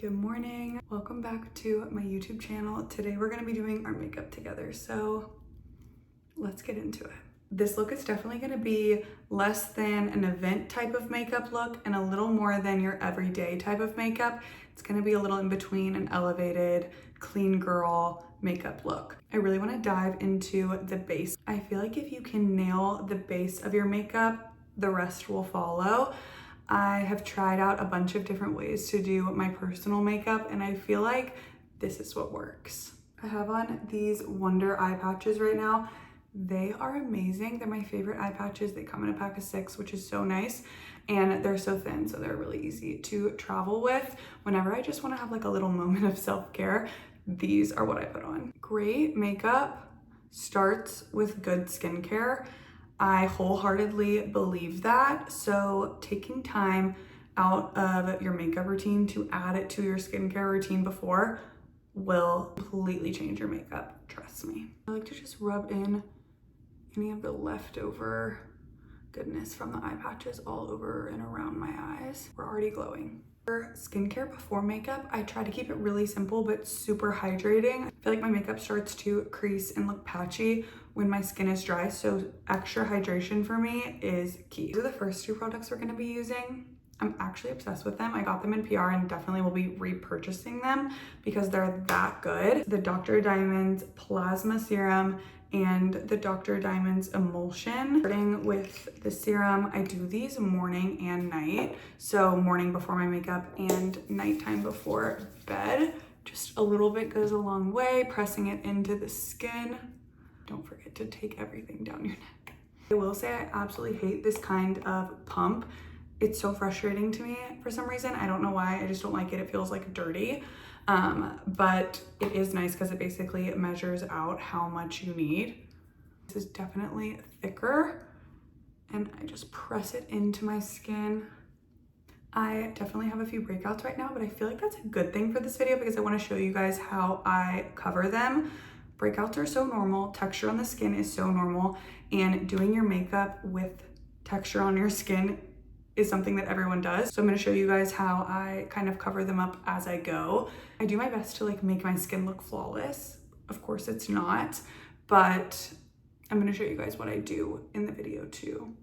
Good morning. Welcome back to my YouTube channel. Today we're gonna be doing our makeup together, so let's get into it. This look is definitely gonna be less than an event type of makeup look and a little more than your everyday type of makeup. It's gonna be a little in between an elevated, clean girl makeup look. I really wanna dive into the base. I feel like if you can nail the base of your makeup, the rest will follow. I have tried out a bunch of different ways to do my personal makeup and I feel like this is what works. I have on these Wonder eye patches right now. They are amazing. They're my favorite eye patches. They come in a pack of 6, which is so nice. And they're so thin, so they're really easy to travel with. Whenever I just wanna have like a little moment of self-care, these are what I put on. Great makeup starts with good skincare. I wholeheartedly believe that. So taking time out of your makeup routine to add it to your skincare routine before will completely change your makeup, trust me. I like to just rub in any of the leftover goodness from the eye patches all over and around my eyes. We're already glowing. For skincare before makeup, I try to keep it really simple but super hydrating. I feel like my makeup starts to crease and look patchy when my skin is dry, so extra hydration for me is key. These are the first 2 products we're gonna be using. I'm actually obsessed with them. I got them in PR and definitely will be repurchasing them because they're that good. The Dr. Diamond's Plasma Serum and the Dr. Diamond's Emulsion. Starting with the serum, I do these morning and night. So morning before my makeup and nighttime before bed. Just a little bit goes a long way, pressing it into the skin. Don't forget to take everything down your neck. I will say I absolutely hate this kind of pump. It's so frustrating to me for some reason. I don't know why, I just don't like it. It feels like dirty. But it is nice because it basically measures out how much you need. This is definitely thicker and I just press it into my skin. I definitely have a few breakouts right now, but I feel like that's a good thing for this video because I want to show you guys how I cover them. Breakouts are so normal, texture on the skin is so normal, and doing your makeup with texture on your skin is something that everyone does. So I'm gonna show you guys how I kind of cover them up as I go. I do my best to like make my skin look flawless. Of course it's not, but I'm gonna show you guys what I do in the video to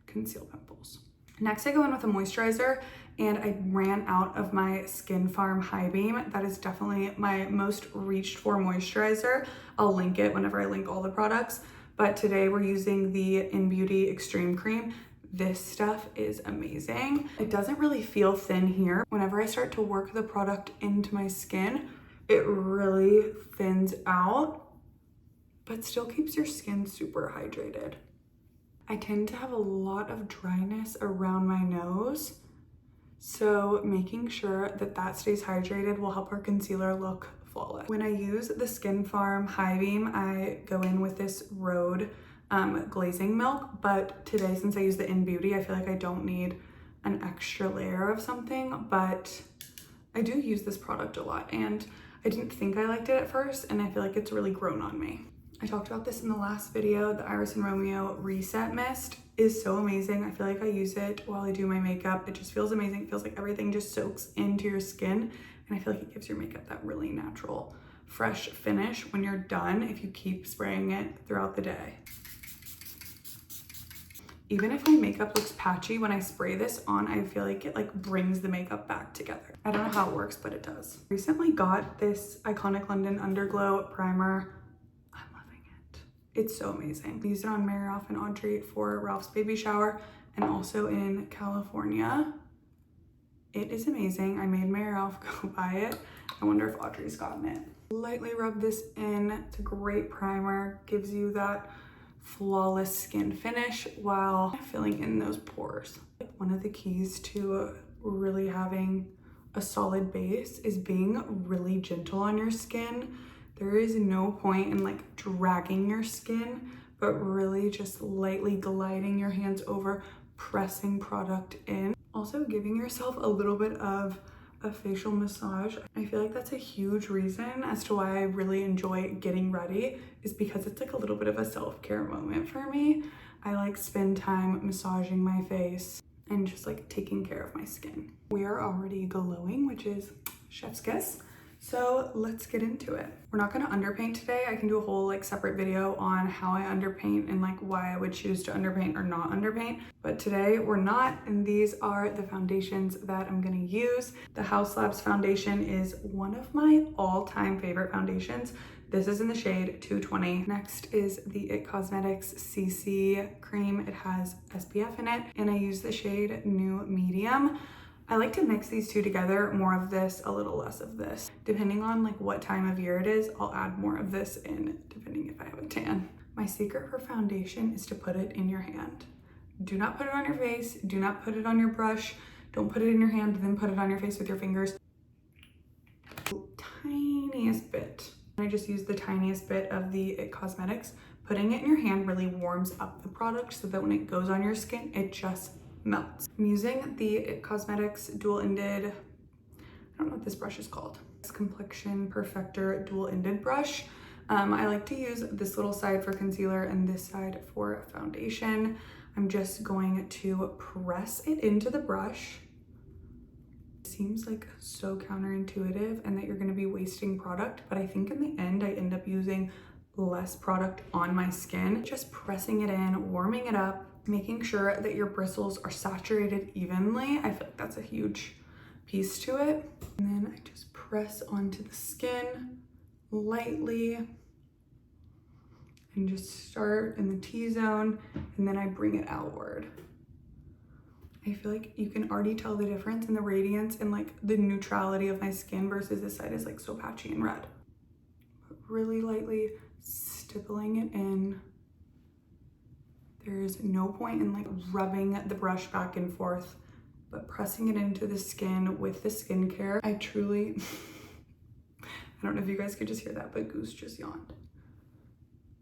conceal pimples. Next, I go in with a moisturizer and I ran out of my Skin Farm High Beam. That is definitely my most reached for moisturizer. I'll link it whenever I link all the products. But today we're using the In Beauty Extreme Cream. This stuff is amazing. It doesn't really feel thin here. Whenever I start to work the product into my skin, it really thins out, but still keeps your skin super hydrated. I tend to have a lot of dryness around my nose, so making sure that that stays hydrated will help our concealer look flawless. When I use the Skin Farm High Beam, I go in with this Rhode glazing milk, but today since I use the In Beauty, I feel like I don't need an extra layer of something, but I do use this product a lot and I didn't think I liked it at first and I feel like it's really grown on me. I talked about this in the last video. The Iris and Romeo Reset Mist is so amazing. I feel like I use it while I do my makeup. It just feels amazing. It feels like everything just soaks into your skin and I feel like it gives your makeup that really natural, fresh finish when you're done if you keep spraying it throughout the day. Even if my makeup looks patchy, when I spray this on, I feel like it like brings the makeup back together. I don't know how it works, but it does. Recently got this Iconic London Underglow primer. I'm loving it. It's so amazing. I used it on Mary Ralph and Audrey for Ralph's baby shower and also in California. It is amazing. I made Mary Ralph go buy it. I wonder if Audrey's gotten it. Lightly rub this in. It's a great primer. Gives you that flawless skin finish while filling in those pores. One of the keys to really having a solid base is being really gentle on your skin. There is no point in like dragging your skin, but really just lightly gliding your hands over, pressing product in. Also giving yourself a little bit of a facial massage. I feel like that's a huge reason as to why I really enjoy getting ready, is because it's like a little bit of a self-care moment for me. I like spend time massaging my face and just like taking care of my skin. We are already glowing, which is chef's kiss. So let's get into it. We're not gonna underpaint today. I can do a whole like separate video on how I underpaint and like why I would choose to underpaint or not underpaint. But today we're not, and these are the foundations that I'm gonna use. The House Labs foundation is one of my all-time favorite foundations. This is in the shade 220. Next is the It Cosmetics CC cream. It has SPF in it, and I use the shade New Medium. I like to mix these two together, more of this, a little less of this. Depending on like what time of year it is, I'll add more of this in, depending if I have a tan. My secret for foundation is to put it in your hand. Do not put it on your face, do not put it on your brush, don't put it in your hand, then put it on your face with your fingers. Tiniest bit. I just use the tiniest bit of the It Cosmetics. Putting it in your hand really warms up the product so that when it goes on your skin, it just melts. I'm using the It Cosmetics dual-ended, I don't know what this brush is called. It's Complexion Perfector dual-ended brush. I like to use this little side for concealer and this side for foundation. I'm just going to press it into the brush. It seems like so counterintuitive and that you're gonna be wasting product, but I think in the end, I end up using less product on my skin. Just pressing it in, warming it up, making sure that your bristles are saturated evenly. I feel like that's a huge piece to it. And then I just press onto the skin lightly and just start in the T-zone, and then I bring it outward. I feel like you can already tell the difference in the radiance and like the neutrality of my skin versus this side is like so patchy and red. But really lightly stippling it in. There's no point in like rubbing the brush back and forth, but pressing it into the skin with the skincare. I truly, I don't know if you guys could just hear that, but Goose just yawned.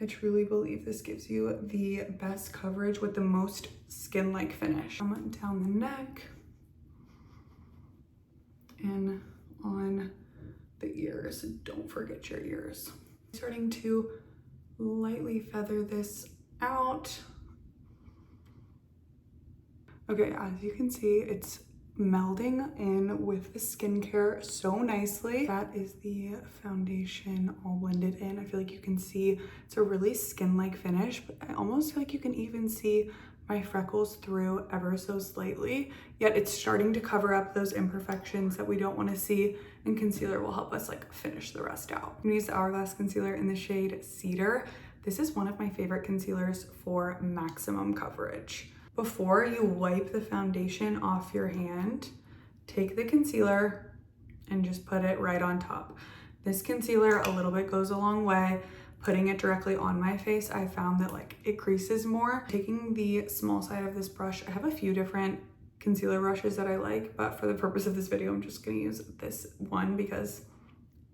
I truly believe this gives you the best coverage with the most skin-like finish. Down the neck and on the ears. Don't forget your ears. Starting to lightly feather this out. Okay, as you can see, it's melding in with the skincare so nicely. That is the foundation all blended in. I feel like you can see it's a really skin-like finish, but I almost feel like you can even see my freckles through ever so slightly, yet it's starting to cover up those imperfections that we don't want to see, and concealer will help us like finish the rest out. I'm gonna use the Hourglass concealer in the shade Cedar. This is one of my favorite concealers for maximum coverage. Before you wipe the foundation off your hand, take the concealer and just put it right on top. This concealer a little bit goes a long way. Putting it directly on my face, I found that like it creases more. Taking the small side of this brush, I have a few different concealer brushes that I like, but for the purpose of this video, I'm just gonna use this one because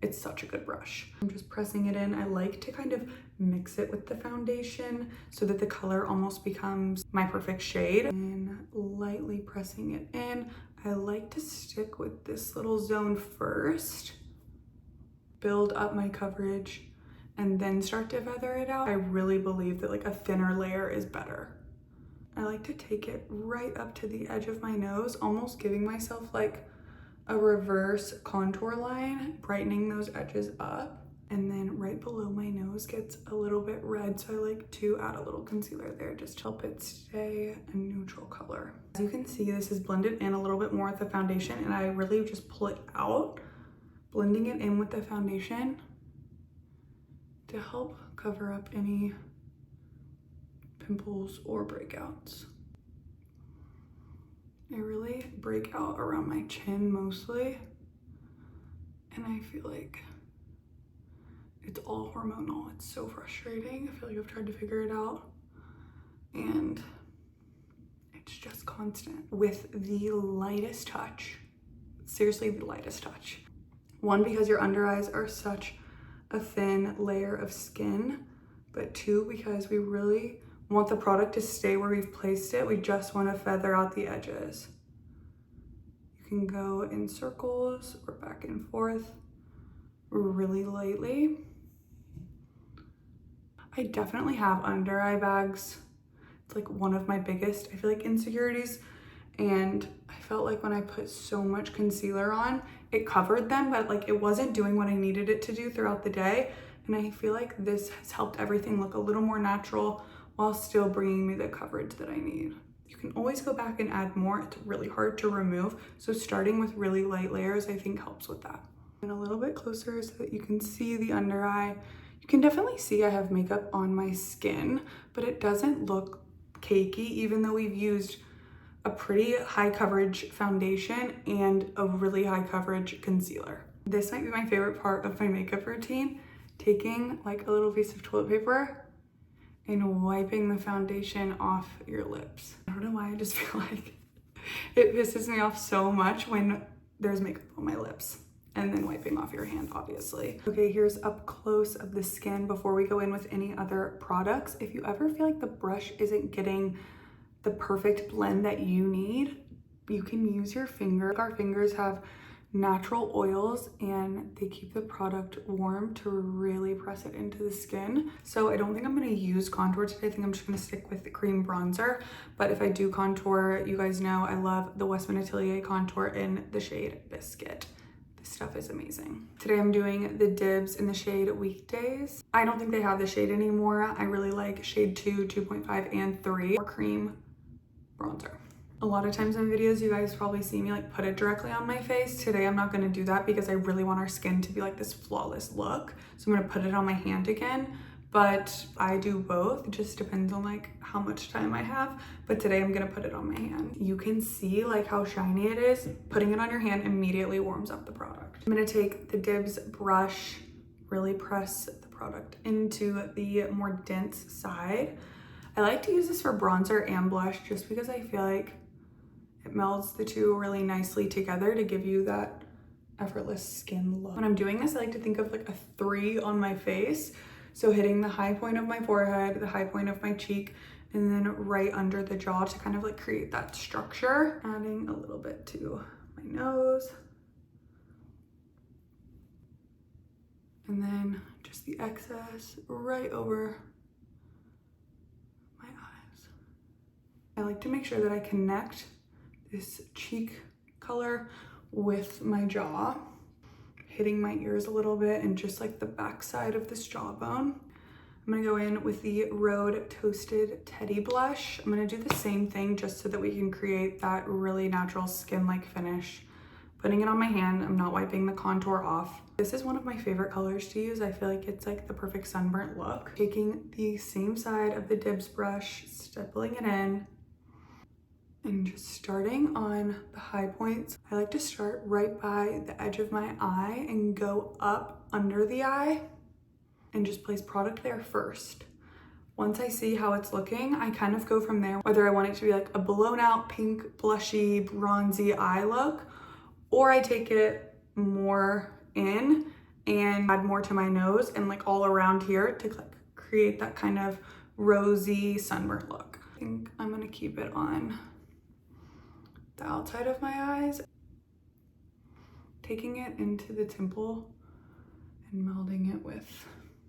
it's such a good brush. I'm just pressing it in. I like to kind of mix it with the foundation so that the color almost becomes my perfect shade. And lightly pressing it in. I like to stick with this little zone first, build up my coverage, and then start to feather it out. I really believe that like a thinner layer is better. I like to take it right up to the edge of my nose, almost giving myself like a reverse contour line, brightening those edges up. And then right below my nose gets a little bit red, so I like to add a little concealer there just to help it stay a neutral color. As you can see, this is blended in a little bit more with the foundation, and I really just pull it out, blending it in with the foundation to help cover up any pimples or breakouts. I really break out around my chin mostly, and I feel like it's all hormonal. It's so frustrating. I feel like I've tried to figure it out, and it's just constant. With the lightest touch, seriously the lightest touch. One, because your under eyes are such a thin layer of skin, but two, because we really want the product to stay where we've placed it. We just want to feather out the edges. You can go in circles or back and forth really lightly. I definitely have under eye bags. It's like one of my biggest, I feel like, insecurities. And I felt like when I put so much concealer on, it covered them, but like it wasn't doing what I needed it to do throughout the day. And I feel like this has helped everything look a little more natural while still bringing me the coverage that I need. You can always go back and add more. It's really hard to remove. So starting with really light layers, I think helps with that. And a little bit closer so that you can see the under eye. You can definitely see I have makeup on my skin, but it doesn't look cakey, even though we've used a pretty high coverage foundation and a really high coverage concealer. This might be my favorite part of my makeup routine, taking like a little piece of toilet paper and wiping the foundation off your lips. I don't know why, I just feel like it pisses me off so much when there's makeup on my lips. And then wiping off your hand, obviously. Okay, here's up close of the skin before we go in with any other products. If you ever feel like the brush isn't getting the perfect blend that you need, you can use your finger. Our fingers have natural oils and they keep the product warm to really press it into the skin. So I don't think I'm gonna use contour today. I think I'm just gonna stick with the cream bronzer. But if I do contour, you guys know I love the Westman Atelier contour in the shade Biscuit. Stuff is amazing. Today I'm doing the Dibs in the shade Weekdays. I don't think they have the shade anymore. I really like shade 2, 2.5, and 3 or cream bronzer. A lot of times in videos, you guys probably see me like put it directly on my face. Today I'm not gonna do that because I really want our skin to be like this flawless look. So I'm gonna put it on my hand again, but I do both. It just depends on like how much time I have. But today I'm gonna put it on my hand. You can see like how shiny it is. Putting it on your hand immediately warms up the product. I'm gonna take the Dibs brush, really press the product into the more dense side. I like to use this for bronzer and blush just because I feel like it melds the two really nicely together to give you that effortless skin look. When I'm doing this, I like to think of like a 3 on my face. So hitting the high point of my forehead, the high point of my cheek, and then right under the jaw to kind of like create that structure. Adding a little bit to my nose. And then just the excess right over my eyes. I like to make sure that I connect this cheek color with my jaw, hitting my ears a little bit and just like the back side of this jawbone. I'm gonna go in with the Rhode Toasted Teddy Blush. I'm gonna do the same thing just so that we can create that really natural skin-like finish. Putting it on my hand, I'm not wiping the contour off. This is one of my favorite colors to use. I feel like it's like the perfect sunburnt look. Taking the same side of the Dibs brush, stippling it in, and just starting on the high points. I like to start right by the edge of my eye and go up under the eye and just place product there first. Once I see how it's looking, I kind of go from there, whether I want it to be like a blown out pink, blushy, bronzy eye look, or I take it more in and add more to my nose and like all around here to like create that kind of rosy sunburnt look. I think I'm gonna keep it on the outside of my eyes, taking it into the temple and melding it with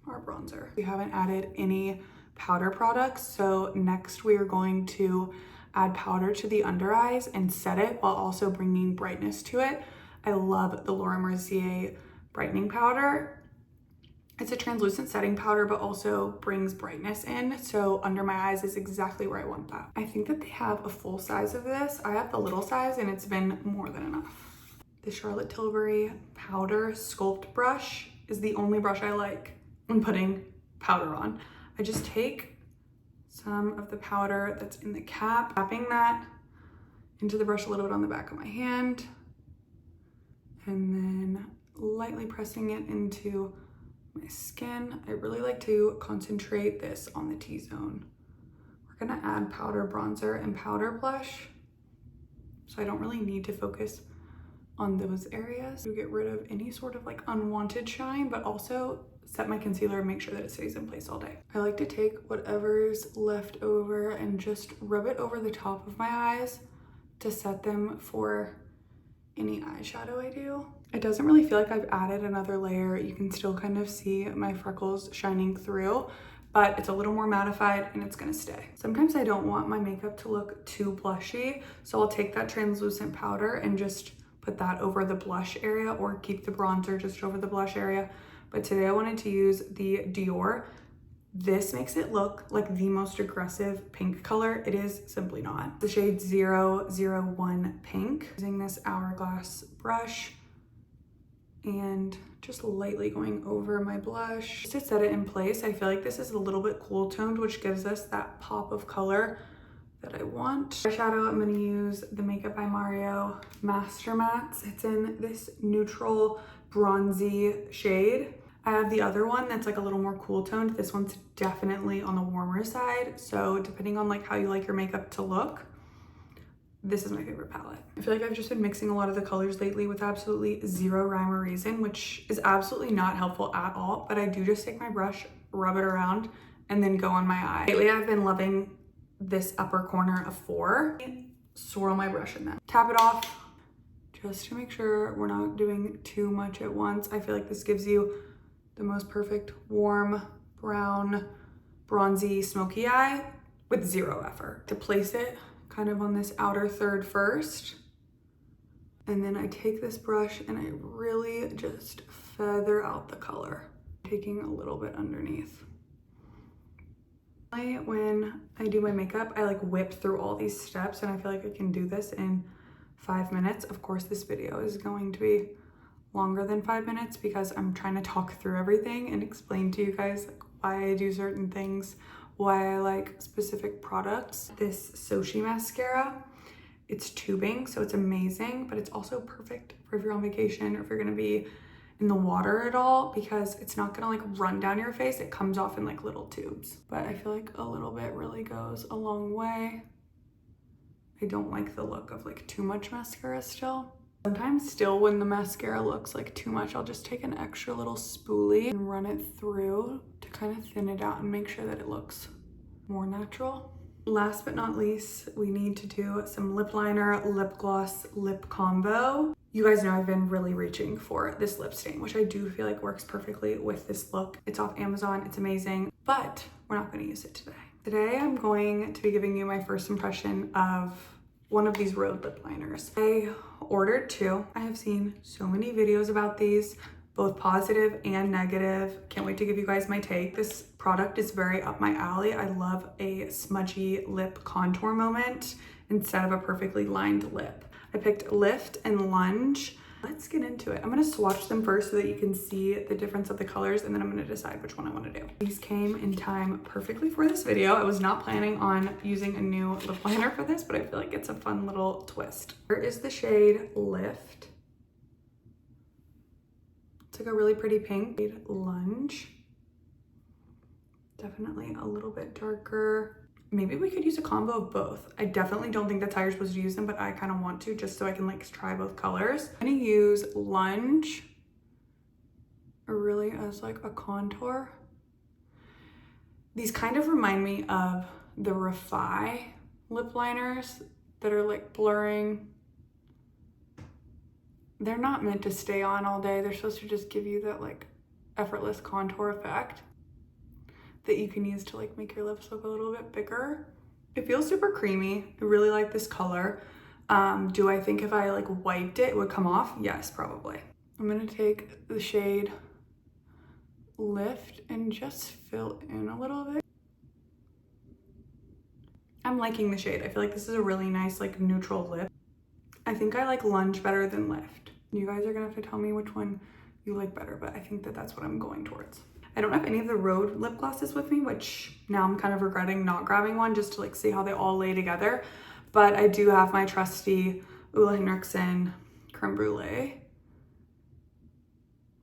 our bronzer. We haven't added any powder products, so next we are going to add powder to the under eyes and set it while also bringing brightness to it. I love the Laura Mercier brightening powder. It's a translucent setting powder, but also brings brightness in. So under my eyes is exactly where I want that. I think that they have a full size of this. I have the little size and it's been more than enough. The Charlotte Tilbury powder sculpt brush is the only brush I like when putting powder on. I just take some of the powder that's in the cap, tapping that into the brush a little bit on the back of my hand, and then lightly pressing it into my skin. I really like to concentrate this on the T-zone. We're gonna add powder bronzer and powder blush, so I don't really need to focus on those areas to get rid of any sort of like unwanted shine, but also set my concealer and make sure that it stays in place all day. I like to take whatever's left over and just rub it over the top of my eyes to set them for any eyeshadow I do. It doesn't really feel like I've added another layer. You can still kind of see my freckles shining through, but it's a little more mattified and it's gonna stay. Sometimes I don't want my makeup to look too blushy, so I'll take that translucent powder and just put that over the blush area or keep the bronzer just over the blush area. But today I wanted to use the Dior. This makes it look like the most aggressive pink color. It is simply not. The shade 001 Pink. Using this Hourglass brush and just lightly going over my blush. Just to set it in place, I feel like this is a little bit cool toned, which gives us that pop of color that I want. Eyeshadow, I'm gonna use the Makeup by Mario Master Mattes. It's in this neutral bronzy shade. I have the other one that's like a little more cool toned. This one's definitely on the warmer side. So depending on like how you like your makeup to look, this is my favorite palette. I feel like I've just been mixing a lot of the colors lately with absolutely zero rhyme or reason, which is absolutely not helpful at all. But I do just take my brush, rub it around, and then go on my eye. Lately, I've been loving this upper corner of 4. Swirl my brush in that. Tap it off just to make sure we're not doing too much at once. I feel like this gives you the most perfect warm, brown, bronzy, smoky eye with zero effort. To place it kind of on this outer third first. And then I take this brush and I really just feather out the color, taking a little bit underneath. When I do my makeup, I like whip through all these steps and I feel like I can do this in 5 minutes. Of course, this video is going to be longer than 5 minutes because I'm trying to talk through everything and explain to you guys like why I do certain things, why I like specific products. This Eyeshadow Mascara, it's tubing, so it's amazing, but it's also perfect for if you're on vacation or if you're gonna be in the water at all, because it's not gonna like run down your face. It comes off in like little tubes. But I feel like a little bit really goes a long way. I don't like the look of like too much mascara still. Sometimes still when the mascara looks like too much, I'll just take an extra little spoolie and run it through to kind of thin it out and make sure that it looks more natural. Last but not least, we need to do some lip liner, lip gloss, lip combo. You guys know I've been really reaching for this lip stain, which I do feel like works perfectly with this look. It's off Amazon, it's amazing, but we're not gonna use it today. Today, I'm going to be giving you my first impression of one of these Rhode lip liners. I ordered 2. I have seen so many videos about these, both positive and negative. Can't wait to give you guys my take. This product is very up my alley. I love a smudgy lip contour moment instead of a perfectly lined lip. I picked Lift and Lunge. Let's get into it. I'm gonna swatch them first so that you can see the difference of the colors, and then I'm gonna decide which one I wanna do. These came in time perfectly for this video. I was not planning on using a new lip liner for this, but I feel like it's a fun little twist. Here is the shade Lift. It's like a really pretty pink. Shade Lunge. Definitely a little bit darker. Maybe we could use a combo of both. I definitely don't think that's how you're supposed to use them, but I kind of want to just so I can like try both colors. I'm gonna use Lunge really as like a contour. These kind of remind me of the Refi lip liners that are like blurring. They're not meant to stay on all day. They're supposed to just give you that like effortless contour effect that you can use to like make your lips look a little bit bigger. It feels super creamy. I really like this color. Do I think if I like wiped it would come off? Yes, probably. I'm gonna take the shade Lift and just fill in a little bit. I'm liking the shade. I feel like this is a really nice like neutral lip. I think I like Lunge better than Lift. You guys are gonna have to tell me which one you like better, but I think that that's what I'm going towards. I don't have any of the Rhode lip glosses with me, which now I'm kind of regretting not grabbing one just to like see how they all lay together. But I do have my trusty Ole Henriksen Creme Brulee,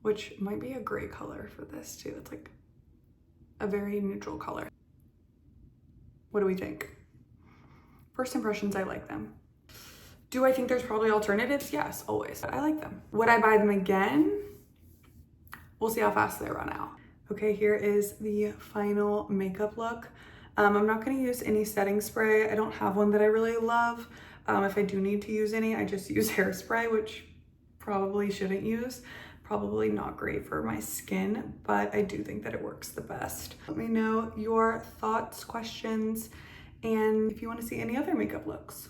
which might be a gray color for this too. It's like a very neutral color. What do we think? First impressions, I like them. Do I think there's probably alternatives? Yes, always. I like them. Would I buy them again? We'll see how fast they run out. Okay, here is the final makeup look. I'm not gonna use any setting spray. I don't have one that I really love. If I do need to use any, I just use hairspray, which probably shouldn't use. Probably not great for my skin, but I do think that it works the best. Let me know your thoughts, questions, and if you wanna see any other makeup looks.